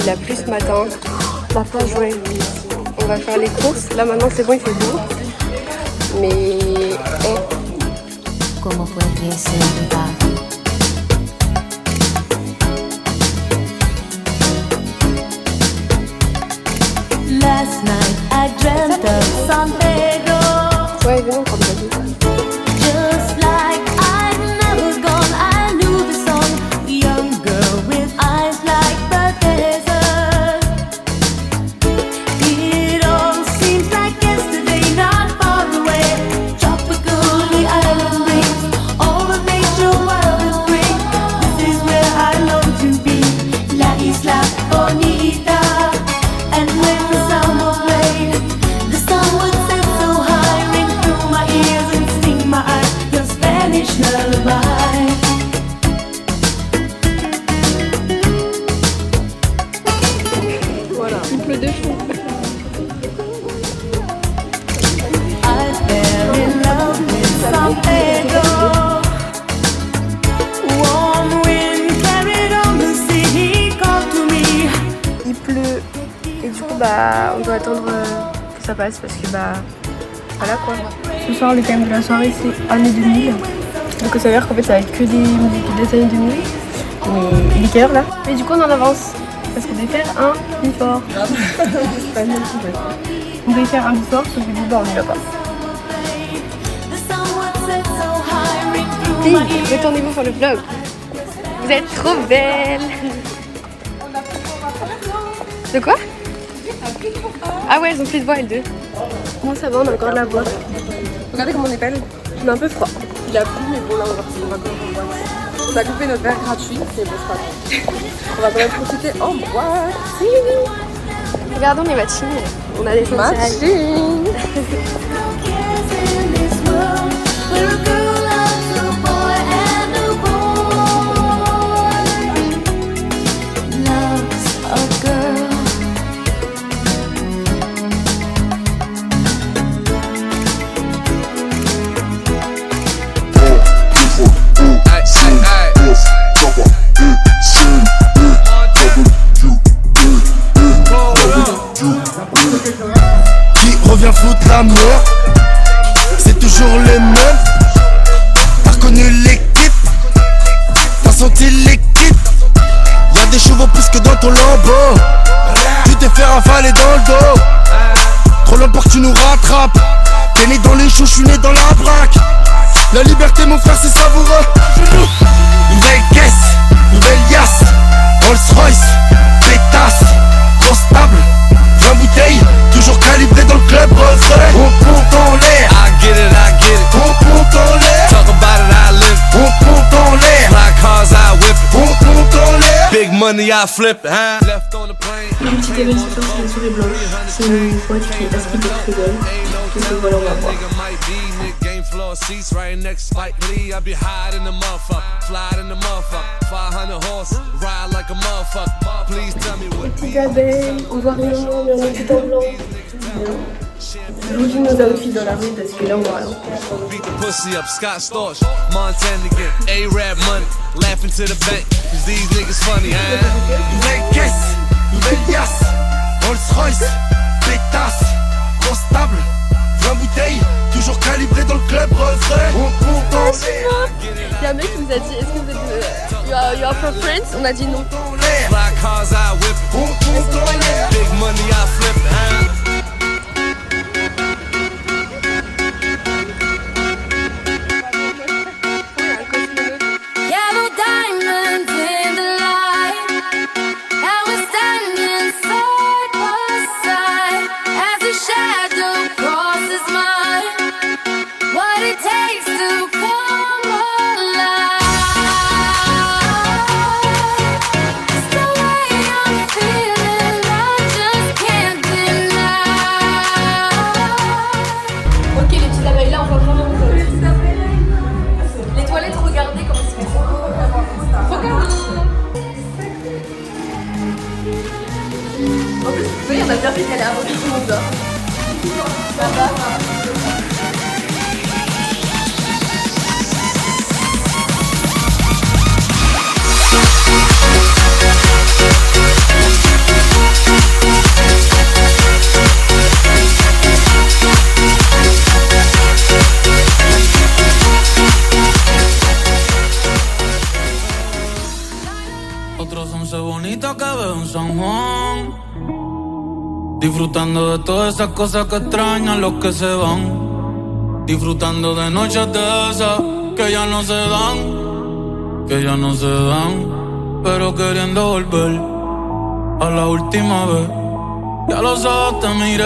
il a plu ce matin. La plage, ouais. On va faire les courses. Là maintenant c'est bon, il fait beau. Mais... Como puede ser verdad? Last night I dreamt of San Pedro. Ouais, venons comme t'as dit. Just like I'd never gone, I knew the song. The young girl with eyes like the desert. It all seems like yesterday, not far away. Tropical, the island rings, all of nature wild and free. This is where I long to be, La Isla Bonita. And when the sound was played, the sun would set so high, ring through my ears and sting my eyes, your Spanish lullaby. Voilà, il pleut de fou. I fell in love with San Pedro. Warm wind carried on the sea, he called to me. Il pleut et du coup bah on doit attendre que ça passe parce que bah voilà quoi. Ce soir le thème de la soirée c'est année 2000. Donc ça veut dire qu'en fait ça va être que des musiques des années 2000. Mais il est quelle heure là? Mais du coup on en avance parce qu'on devait faire un before. On devait faire un before sauf que du coup bah on n'y va pas. Fille, retournez-vous pour le vlog. Vous êtes trop belle. De quoi? Ah ouais, elles ont plus de voix, elles deux. Moi ça va, on a encore de la voix. Regardez comment on est belle. On a un peu froid. Il a plu, mais bon, là, on va partir en vacances en boîte. On a coupé notre verre gratuit, mais bon, c'est pas grave. On va quand même profiter en boîte. Regardons les matchings. On a des chantiers. Matching. Qui revient foutre la mort? C'est toujours les mêmes. T'as reconnu l'équipe? T'as senti l'équipe? Y'a des chevaux plus que dans ton lambeau. Tu t'es fait ravaler dans le dos. Trop long pour que tu nous rattrapes. T'es né dans les choux, j'suis né dans la braque. La liberté mon frère c'est savoureux. Nouvelle caisse, nouvelle yasse, Rolls Royce, pétasse, grosse table, 20 bouteilles, toujours calibré dans le club refrain. On compte en l'air, I get it, on compte en l'air, talk about it, I live, on compte en l'air, fly cars, I whip it, on compte en l'air, big money, I flip it, hein? Left on the plane. Une petite émission sur la souris blanche. C'est une boîte qui est aspect de rigole. Donc voilà, on va voir. Floor seats right next to Spike Lee. I be high in the motherfucker, fly in the motherfucker, 500 horses, ride like a motherfucker. Please tell me what. Petite abeille, on voit rien, mais on est tout en blanc. Je vous dis nos outfits dans la rue parce que là on voit rien. Beat the pussy up, Scott Storch, Montana again, A-Rap money, laughing to the bank, cause these niggas funny, hein? Nouvelle caisse, nouvelle yasse, Rolls Royce, pétasse, grosse table, 20 bouteilles, toujours calibré dans le club refrain. On compte en l'air. Il y a un mec qui nous a dit, est-ce que vous êtes you are from France? On a dit non. Fly cars, I whip it. On compte en l'air. Big money, I flip it, hein? Yellow diamonds in the light. Now we're standing side by side as a shadow crosses mine. What it takes to come alive. It's the way I'm feeling, I just can't deny. Ok, les petites abeilles là, on voit vraiment les petites abeilles. Les toilettes, regardez comment c'est. Regardez. En plus, vous voyez, on a bien vu qu'elle est avant tout le monde dehors. Ça va. bonita que veo en San Juan. Disfrutando de todas esas cosas que extrañan los que se van. Disfrutando de noches de esas que ya no se dan. Que ya no se dan. Pero queriendo volver a la última vez. Ya los ojos te miré.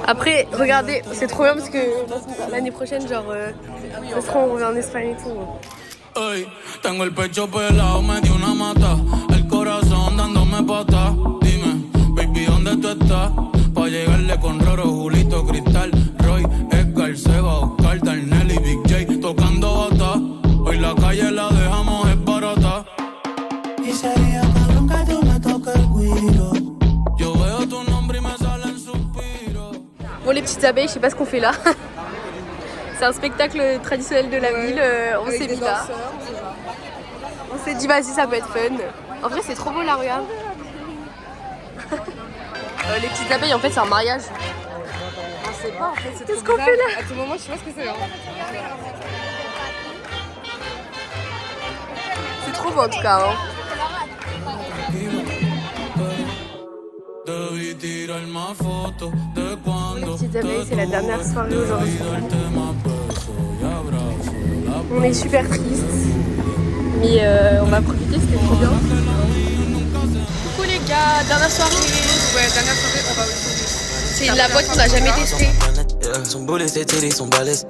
Après, regardez, c'est trop bien parce que l'année prochaine, genre, ça sera, on revient en Espagne et tout. Ey, tengo el pecho pelado, me dio una mata. El corazón dándome patas. Dime, baby, ¿dónde tú estás? Pa' llegarle con Roro, Julito, Cristal, Roy, Edgar, Seba, Oscar, Darnell y Big J tocando bata. Hoy la calle la dejamos es barata. Y sería cabrón que tú me toques el guiro. Yo veo tu nombre y me salen suspiros. Bon, les petites abeilles, je sais pas ce qu'on fait là. C'est un spectacle traditionnel de la ville, on s'est mis là. On s'est dit vas-y, ça peut être fun. En vrai, c'est trop beau là, regarde. Les petites abeilles, en fait, c'est un mariage. On sait pas en fait, c'est Qu'est-ce trop qu'on fait bizarre. là? À tout moment, je sais pas ce que c'est. Hein. C'est trop beau en tout cas. Hein. Debí tirar más fotos de cuando. Les petites abeilles, c'est la dernière soirée aujourd'hui. On est super tristes, mais on va profiter, c'était trop bien. Coucou les gars, dernière soirée. Ouais, dernière soirée, on va aussi. C'est la boîte qu'on n'a jamais testée. Son boulet, ses titties sont balèzes.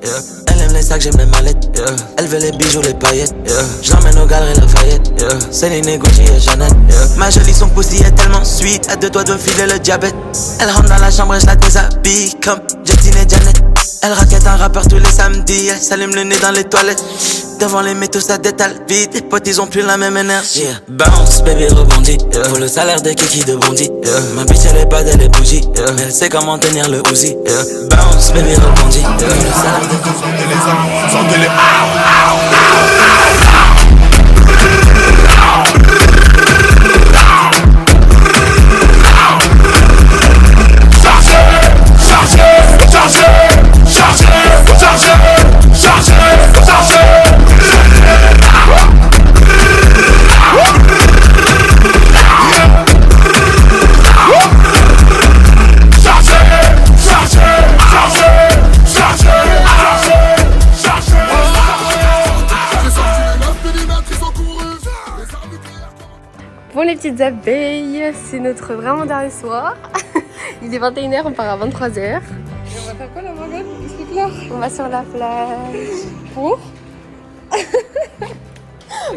Elle aime les sacs, j'aime les mallettes. Elle veut les bijoux, les paillettes. Je l'emmène aux galeries Lafayette. Céline, Gucci et Jeannette. Ma jolie, son pussy est tellement sweet. À deux doigts de filer le diabète. Elle rentre dans la chambre et je la déshabille comme Justine et Janet. Elle raquette un rappeur tous les samedis. Elle s'allume le nez dans les toilettes. Devant les métaux, ça détale vite. Les potes, ils ont plus la même énergie. Bounce, baby, rebondis. Pour le salaire de Kiki de Bondy. Ma bitch, elle est bad, elle est bougie. Mais elle sait comment tenir le Uzi. Bounce, baby, rebondis. Pour le salaire de Kiki. Sortez-les. Bon les petites abeilles, c'est notre vraiment dernier soir. Il est 21h, on part à 23h. Et on va faire quoi là, Morgane? Explique-leur. On va sur la plage. Pour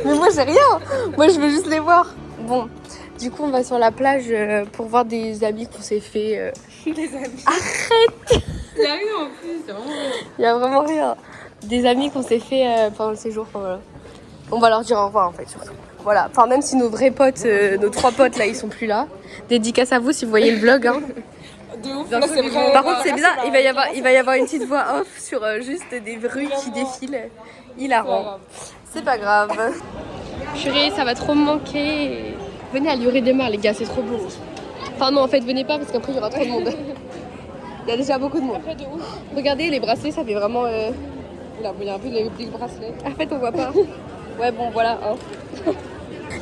Mais moi j'ai rien. Moi je veux juste les voir. Bon, du coup on va sur la plage pour voir des amis qu'on s'est fait. les amis. Arrête. Il y a rien en plus, c'est vraiment rien. Il y a vraiment rien. Des amis qu'on s'est fait pendant le séjour. Enfin, voilà. On va leur dire au revoir en fait surtout. Voilà. Enfin même si nos vrais potes, nos 3 potes là ils sont plus là. Dédicace à vous si vous voyez le vlog. Hein. De ouf, là c'est vrai. Par contre c'est bizarre, il va y avoir une petite voix off sur juste des rues qui défilent. Hilarant. C'est pas grave. Purée, ça va trop me manquer. Venez à Lloret-des-Mars les gars, c'est trop beau. Enfin non en fait venez pas parce qu'après il y aura trop de monde. Il y a déjà beaucoup de monde. Regardez les bracelets, ça fait vraiment... Là, il y a un peu les petits bracelets. En fait on voit pas. Ouais bon voilà. Hein.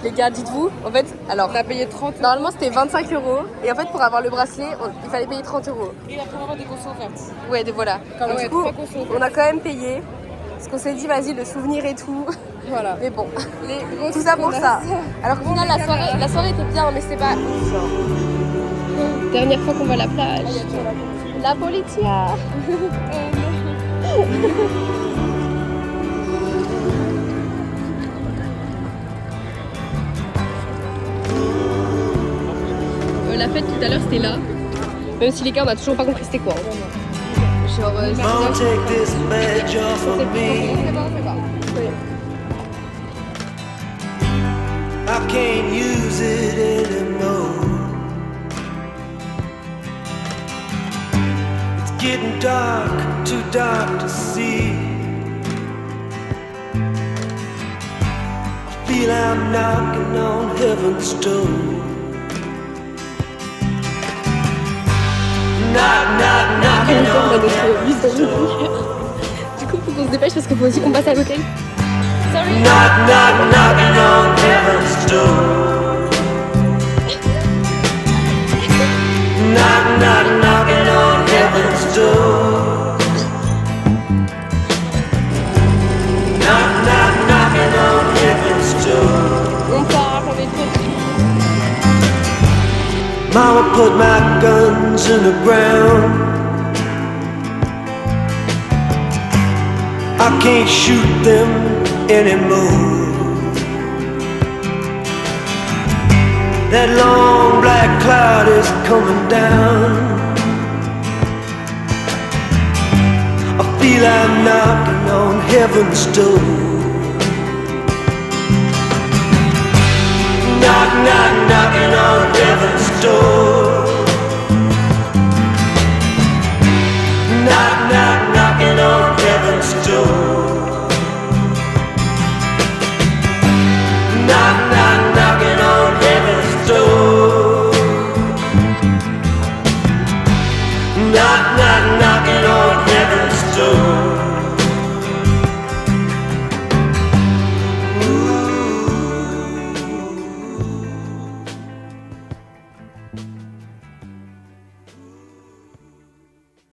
Les gars, dites-vous, en fait, alors On a payé 30 €. normalement c'était 25 € et en fait pour avoir le bracelet, il fallait payer 30 €. Et après, on va avoir des consos offertes. Ouais, voilà. Comme Donc, ouais, du coup, 3 consos offertes. on a quand même payé parce qu'on s'est dit vas-y le souvenir et tout. Voilà. Mais bon, Les gros tout ça pour qu'on a- ça. Alors qu'au final la soirée était bien, mais c'était pas ouf, genre. Dernière fois qu'on va à la plage. La politia. La fête tout à l'heure c'était là. Même si les gars on a toujours pas compris c'était quoi. Genre Don't take this badge off of me. I can't use it anymore. It's getting dark, too dark to see. I feel I'm knocking on heaven's door. Knock, knock, knocking on a on notre bus dans une demi-heure. Du coup faut qu'on se dépêche parce qu'il faut aussi qu'on passe à l'hôtel. Knock, knock, knocking on heaven's door. Knock, knock, knocking on heaven's door. Knock, knock, knocking on heaven's door. On part, on est petit. Mama put my guns in the ground. I can't shoot them anymore. That long black cloud is coming down. I feel I'm knocking on heaven's door.